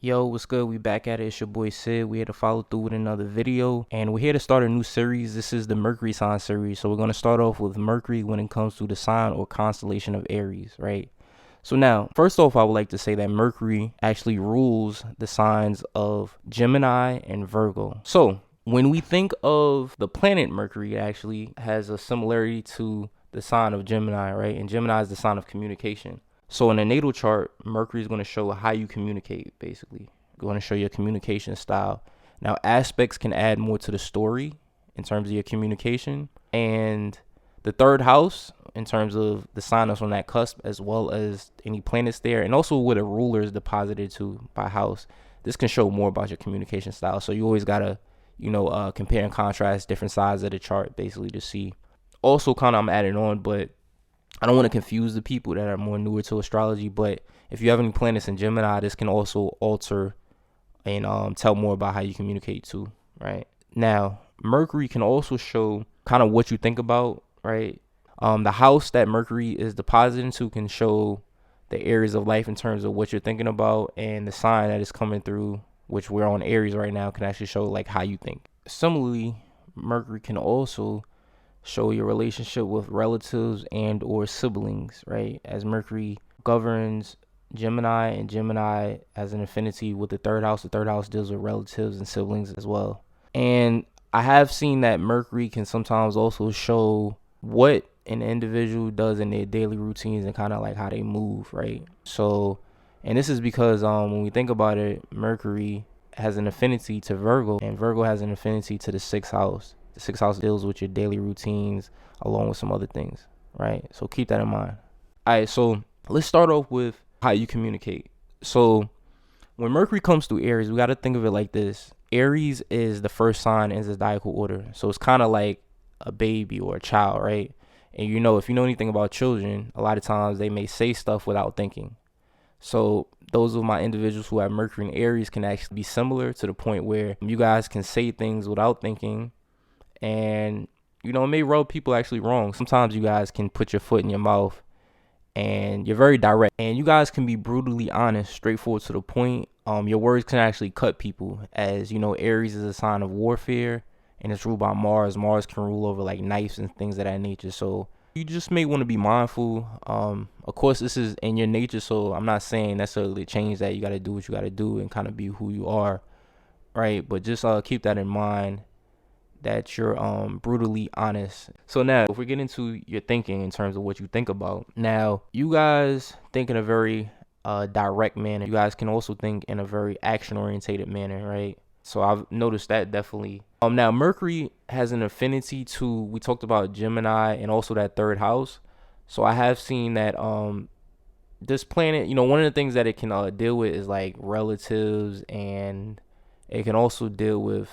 Yo, what's good? We back at it. It's your boy Sid. We here to follow through with another video, and we're here to start a new series. This is the Mercury sign series. So we're going to start off with Mercury when it comes to the sign or constellation of Aries, right? So now, first off, I would like to say that Mercury actually rules the signs of Gemini and Virgo. So when we think of the planet Mercury, it actually has a similarity to the sign of Gemini, right? And Gemini is the sign of communication. So in a natal chart, Mercury is going to show how you communicate, basically. Going to show your communication style. Now, aspects can add more to the story in terms of your communication. And the third house, in terms of the sign that's on that cusp, as well as any planets there, and also where the ruler is deposited to by house, this can show more about your communication style. So you always got to, compare and contrast different sides of the chart, basically, to see. Also, kind of I'm adding on, but I don't want to confuse the people that are more newer to astrology, but if you have any planets in Gemini, this can also alter and tell more about how you communicate too, right? Now, Mercury can also show kind of what you think about, right? The house that Mercury is deposited into can show the areas of life in terms of what you're thinking about, and the sign that is coming through, which we're on Aries right now, can actually show like how you think. Similarly, Mercury can also show your relationship with relatives and or siblings, right? As Mercury governs Gemini, and Gemini has an affinity with the third house. The third house deals with relatives and siblings as well. And I have seen that Mercury can sometimes also show what an individual does in their daily routines and kind of like how they move, right? So, and this is because when we think about it, Mercury has an affinity to Virgo, and Virgo has an affinity to the sixth house. The sixth house deals with your daily routines along with some other things, right? So keep that in mind. All right, so let's start off with how you communicate. So when Mercury comes through Aries, we got to think of it like this. Aries is the first sign in zodiacal order. So it's kind of like a baby or a child, right? And if you know anything about children, a lot of times they may say stuff without thinking. So those of my individuals who have Mercury in Aries can actually be similar to the point where you guys can say things without thinking, and it may rub people actually wrong. Sometimes you guys can put your foot in your mouth and you're very direct, and you guys can be brutally honest, straightforward to the point. Your words can actually cut people, as Aries is a sign of warfare and it's ruled by Mars. Mars can rule over like knives and things of that nature. So you just may want to be mindful. Of course, this is in your nature, so I'm not saying necessarily change that. You got to do what you got to do and kind of be who you are, right? But just keep that in mind, that you're brutally honest. So now, if we get into your thinking in terms of what you think about, now you guys think in a very direct manner. You guys can also think in a very action orientated manner, right? So I've noticed that definitely. Now Mercury has an affinity to, we talked about Gemini and also that third house. So I have seen that this planet, one of the things that it can deal with is like relatives, and it can also deal with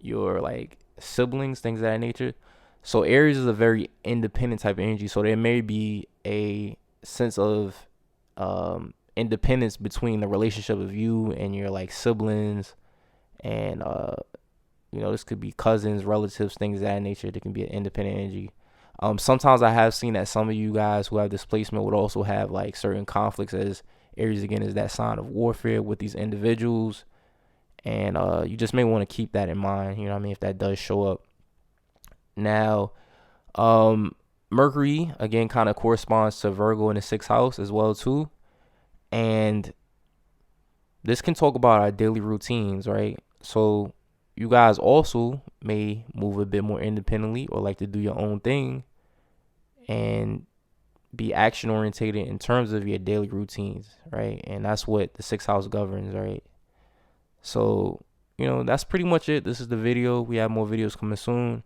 your like siblings, things of that nature. So Aries is a very independent type of energy. So there may be a sense of independence between the relationship of you and your like siblings, and this could be cousins, relatives, things of that nature. That can be an independent energy. Sometimes I have seen that some of you guys who have displacement would also have like certain conflicts, as Aries again is that sign of warfare with these individuals. And you just may want to keep that in mind, if that does show up. Now, Mercury, again, kind of corresponds to Virgo in the sixth house as well, too. And this can talk about our daily routines, right? So you guys also may move a bit more independently or like to do your own thing and be action orientated in terms of your daily routines, right? And that's what the sixth house governs, right? So, that's pretty much it. This is the video. We have more videos coming soon.